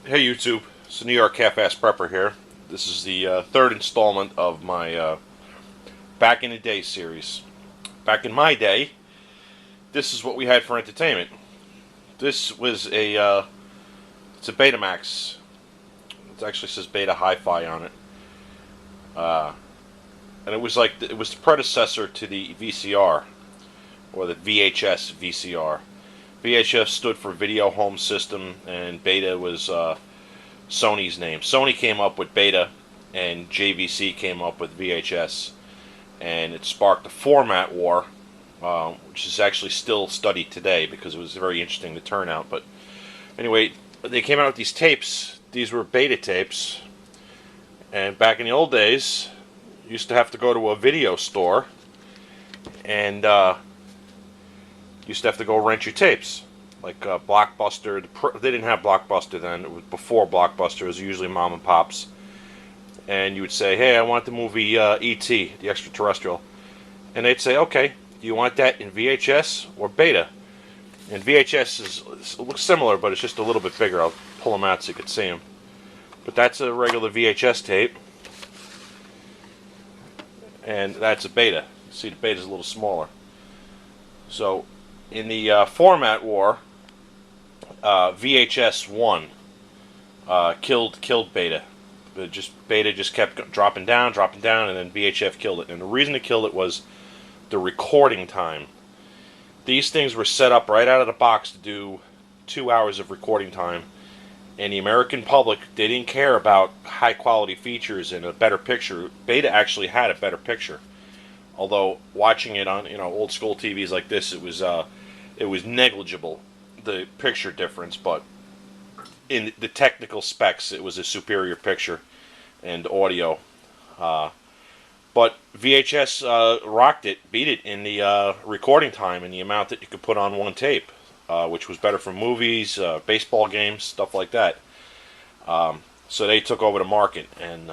Hey YouTube, it's the New York Half-Ass Prepper here. This is the third installment of my Back in the Day series. Back in my day, this is what we had for entertainment. This was it's a Betamax. It actually says Beta Hi-Fi on it. And it was it was the predecessor to the VCR, or the VHS VCR. VHS stood for Video Home System, and Beta was Sony's name. Sony came up with Beta, and JVC came up with VHS, and it sparked a format war, which is actually still studied today because it was very interesting to turn out. But anyway, they came out with these tapes. These were Beta tapes, and back in the old days, you used to have to go to a video store, and used to have to go rent your tapes, like Blockbuster. They didn't have Blockbuster then. It was before Blockbuster. It was usually mom and pops, and you would say, "Hey, I want the movie E.T., the extraterrestrial," and they'd say, "Okay, do you want that in VHS or Beta?" And VHS looks similar, but it's just a little bit bigger. I'll pull them out so you can see them. But that's a regular VHS tape, and that's a Beta. See, the Beta's a little smaller. So in the format war, VHS won. Killed Beta. Beta just kept dropping down, and then VHF killed it. And the reason it killed it was the recording time. These things were set up right out of the box to do 2 hours of recording time, and the American public, they didn't care about high quality features and a better picture. Beta actually had a better picture. Although watching it on old school TVs like this, it was negligible, the picture difference, but in the technical specs, it was a superior picture and audio. But VHS rocked it, beat it in the recording time and the amount that you could put on one tape, which was better for movies, baseball games, stuff like that. So they took over the market, and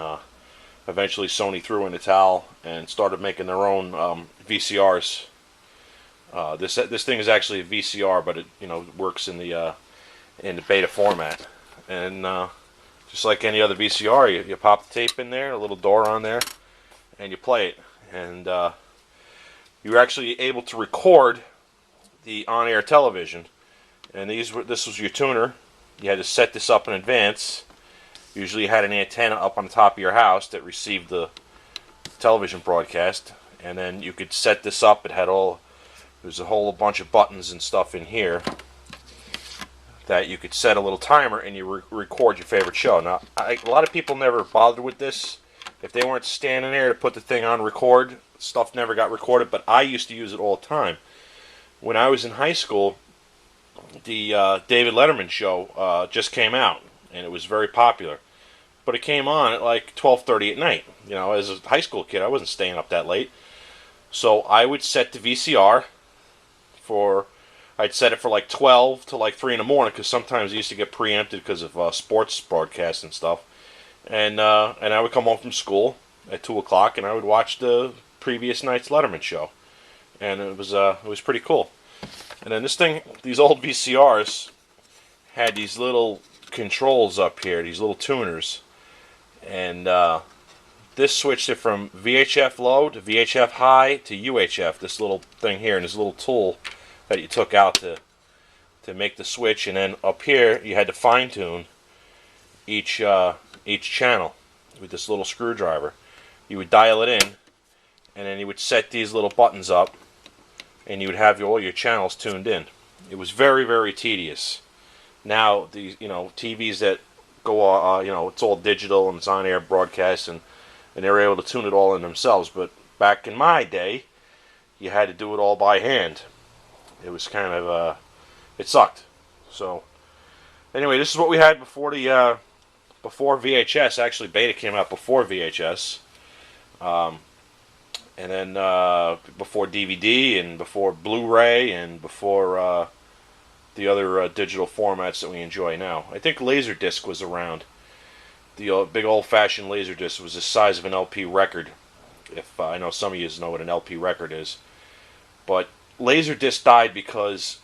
eventually Sony threw in the towel and started making their own VCRs. This thing is actually a VCR, but it works in the Beta format. And just like any other VCR, you pop the tape in there, a little door on there, and you play it. And you were actually able to record the on-air television. And this was your tuner. You had to set this up in advance. Usually you had an antenna up on the top of your house that received the television broadcast, and then you could set this up. There's a whole bunch of buttons and stuff in here that you could set a little timer, and you record your favorite show. Now, a lot of people never bothered with this. If they weren't standing there to put the thing on record, stuff never got recorded, but I used to use it all the time. When I was in high school, the David Letterman show just came out, and it was very popular. But it came on at like 12:30 at night. As a high school kid, I wasn't staying up that late. So I would set the VCR I'd set it for like 12 to like 3 in the morning, because sometimes it used to get preempted because of sports broadcasts and stuff. And I would come home from school at 2 o'clock, and I would watch the previous night's Letterman show. And it was pretty cool. And then these old VCRs had these little controls up here, these little tuners. And this switched it from VHF low to VHF high to UHF, this little thing here, and this little tool that you took out to make the switch. And then up here you had to fine tune each channel with this little screwdriver. You would dial it in, and then you would set these little buttons up, and you would have all your channels tuned in. It was very, very tedious. Now these TVs that go it's all digital and it's on air broadcast, and they're able to tune it all in themselves. But back in my day, you had to do it all by hand. It was kind of it sucked. So anyway, this is what we had before VHS. Actually, Beta came out before VHS, and then before DVD and before Blu-ray and before the other digital formats that we enjoy now. I think Laserdisc was around. The big old-fashioned Laserdisc was the size of an LP record. If I know some of you know what an LP record is. But Laserdisc died because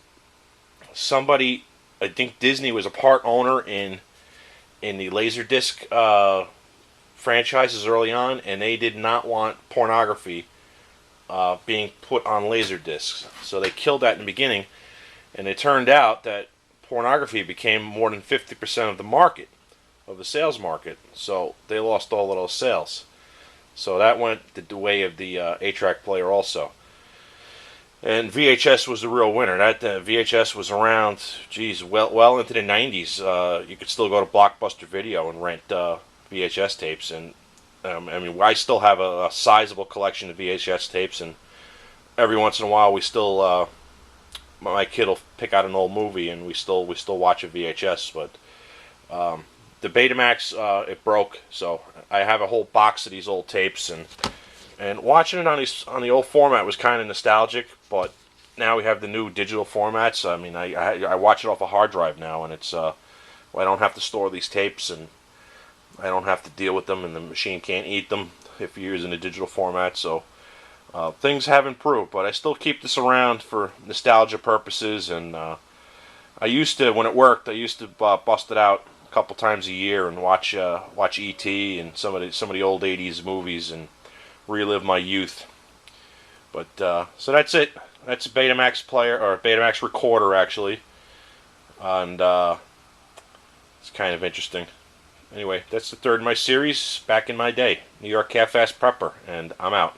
somebody, I think Disney was a part owner in in the Laserdisc franchises early on, and they did not want pornography being put on Laserdiscs. So they killed that in the beginning, and it turned out that pornography became more than 50% of the market, of the sales market. So they lost all of those sales. So that went the way of the 8-track player also. And VHS was the real winner. That VHS was around, geez, well into the 90s. You could still go to Blockbuster Video and rent VHS tapes. And I mean, I still have a sizable collection of VHS tapes. And every once in a while, we still, my kid will pick out an old movie, and we still watch a VHS. But the Betamax, it broke, so I have a whole box of these old tapes, and watching it on the old format was kind of nostalgic. But now we have the new digital formats. I mean, I watch it off a hard drive now, and it's I don't have to store these tapes, and I don't have to deal with them, and the machine can't eat them if you're using a digital format. So things have improved, but I still keep this around for nostalgia purposes. And I used to, when it worked, I used to bust it out a couple times a year and watch E.T. and some of the old '80s movies and relive my youth. But so that's it. That's a Betamax player, or a Betamax recorder, actually, and it's kind of interesting. Anyway, that's the third in my series. Back in my day, New York Half-Ass Prepper, and I'm out.